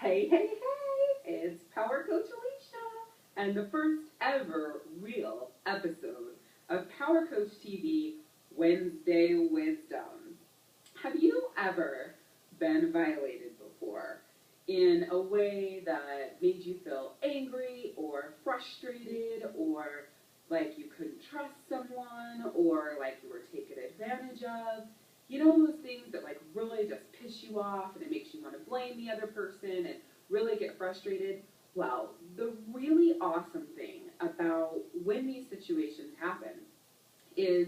Hey, hey, hey! It's Power Coach Alishia, and the first ever real episode of Power Coach TV Wednesday Wisdom. Have you ever been violated before in a way that made you feel angry or frustrated, or like you couldn't trust someone, or like you were taken advantage of? You know those things that like really just piss you off and it makes you want to blame the other person and really get frustrated? Well, the really awesome thing about when these situations happen is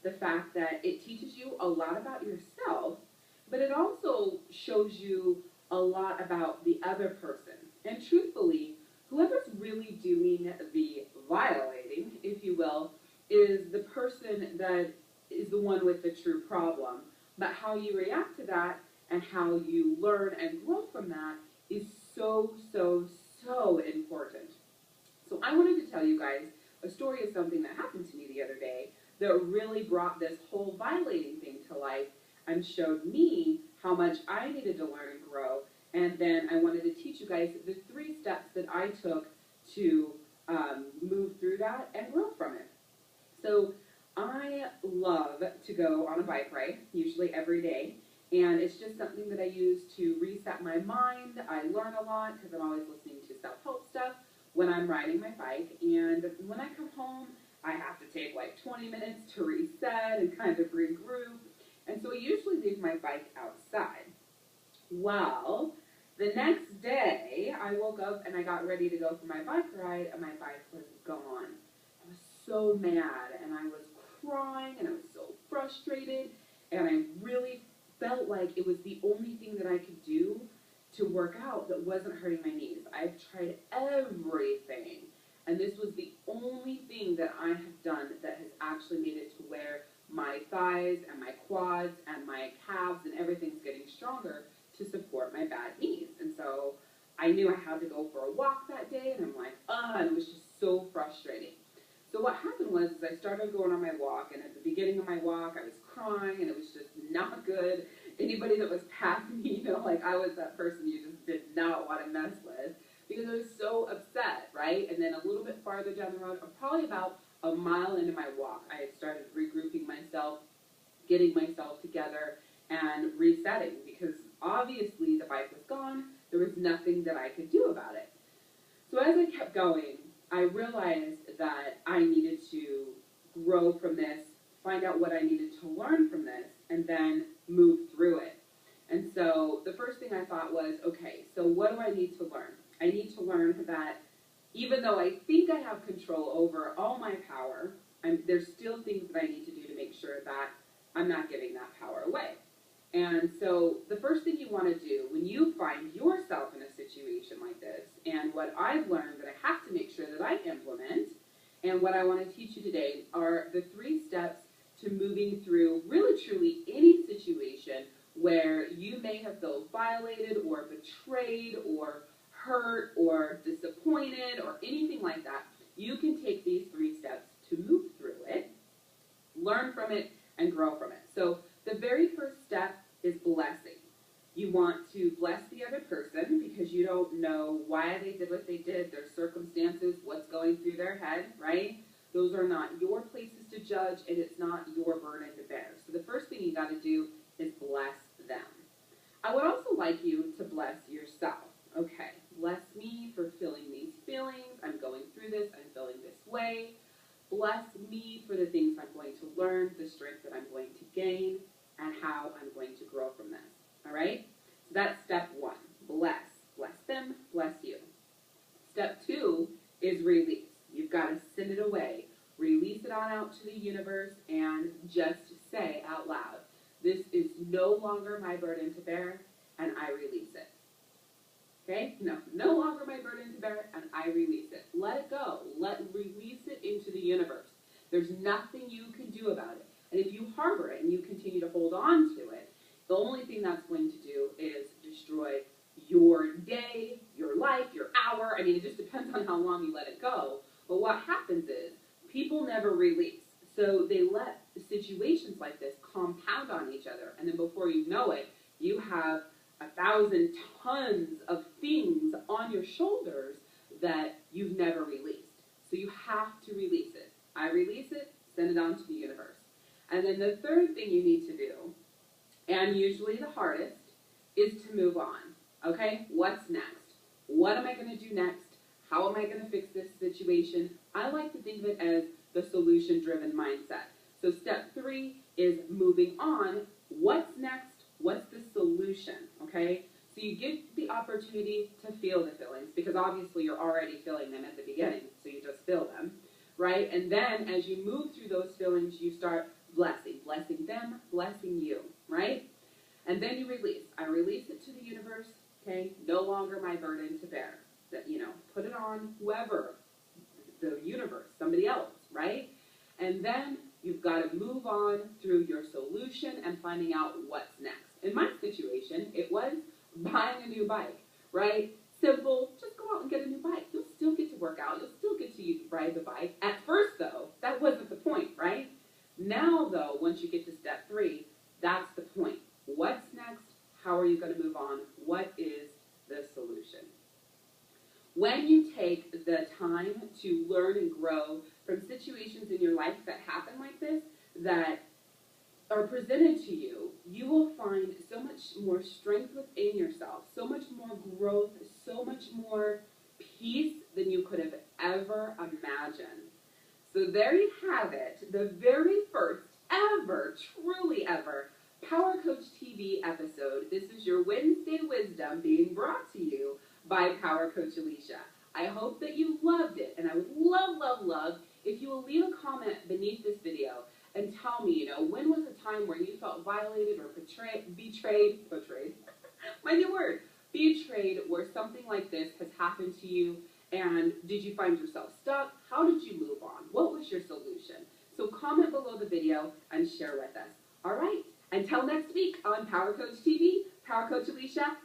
the fact that it teaches you a lot about yourself, but it also shows you a lot about the other person. And truthfully, whoever's really doing the violating, if you will, is the person that is the one with the true problem. But how you react to that and how you learn and grow from that is so, so, so important. So I wanted to tell you guys a story of something that happened to me the other day that really brought this whole violating thing to life and showed me how much I needed to learn and grow. And then I wanted to teach you guys the 3 steps that I took to move through that and grow from it. So I love to go on a bike ride, usually every day, and it's just something that I use to reset my mind. I learn a lot because I'm always listening to self-help stuff when I'm riding my bike, and when I come home, I have to take like 20 minutes to reset and kind of regroup, and so I usually leave my bike outside. Well, the next day, I woke up and I got ready to go for my bike ride, and my bike was gone. I was so mad, and I was crying, and I was so frustrated, and I really felt like it was the only thing that I could do to work out that wasn't hurting my knees. I've tried everything, and this was the only thing that I have done that has actually made it to where my thighs and my quads and my calves and everything's getting stronger to support my bad knees. And so I knew I had to go for a walk that day, and I'm like, and it was just so frustrating. So what happened was I started going on my walk, and at the beginning of my walk, I was crying, and it was just not good. Anybody that was passing me, like I was that person you just did not want to mess with because I was so upset, right? And then a little bit farther down the road, probably about a mile into my walk, I had started regrouping myself, getting myself together, and resetting because obviously the bike was gone. There was nothing that I could do about it. So as I kept going, I realized that I needed to grow from this, find out what I needed to learn from this, and then move through it. And so the first thing I thought was, okay, so what do I need to learn? I need to learn that even though I think I have control over all my power, there's still things that I need to do to make sure that I'm not giving that power away. And so the first thing you want to do when you find yourself in a situation like this, and what I've learned that I have to make sure that I implement, and what I want to teach you today are the 3 steps to moving through really truly any situation where you may have felt violated or betrayed or hurt or disappointed or anything like that. You can take these 3 steps to move through it, learn from it, and grow from it. So the very first step is blessing. You want to bless the other person because you don't know why they did what they did, their circumstances, what's going through their head, right? Those are not your places to judge, and it's not your burden to bear. So the first thing you got to do is bless them. I would also like you to bless yourself. Okay, bless me for feeling these feelings. I'm going through this. I'm feeling this way. Bless me for the things I'm going to learn, the strength that I'm going to gain, and how I'm going to grow from this. All right? So that's step 1. Bless. Bless them. Bless you. Step 2 is release. You've got to send it away. Release it on out to the universe and just say out loud, this is no longer my burden to bear, and I release it. Okay? No longer my burden to bear, and I release it. Let it go. Release it into the universe. There's nothing you can do about it. And if you harbor it and you continue to hold on to it, the only thing that's going to do is destroy your day, your life, your hour. I mean, it just depends on how long you let it go. But what happens is people never release. So they let situations like this compound on each other. And then before you know it, you have 1,000 tons tons of things on your shoulders that you've never released. So you have to release it. I release it, send it on to the universe. And then the third thing you need to do, and usually the hardest, is to move on. Okay? What's next? What am I going to do next? How am I going to fix this situation? I like to think of it as the solution-driven mindset. So step 3 is moving on. What's next? What's the solution? Okay? So you give the opportunity to feel the feelings, because obviously you're already feeling them at the beginning, so you just feel them, right? And then as you move through those feelings, you start blessing them, blessing you, right? And then you release. I release it to the universe, okay? No longer my burden to bear. That, put it on whoever, the universe, somebody else, right? And then you've got to move on through your solution and finding out what's next. In my situation, it was buying a new bike, right? Simple, just go out and get a new bike. You'll still get to work out. You'll still get to ride the bike. At first, though, that wasn't the point, right? Now, though, once you get to step 3, that's the point. What's next? How are you going to move on? What is the solution? When you take the time to learn and grow from situations in your life that happen like this, that are presented to you, you will find so much more strength within yourself, so much more growth, so much more peace than you could have ever imagined. So there you have it, the very first ever, truly ever, Power Coach TV episode. This is your Wednesday Wisdom being brought to you by Power Coach Alishia. I hope that you loved it, and I would love if you will leave a comment beneath this video and tell me, when was a time where you felt violated or betrayed, my new word, betrayed, where something like this has happened to you, and did you find yourself stuck? How did you move on? What was your solution? So comment below the video and share with us. All right, until next week on Power Coach TV, Power Coach Alishia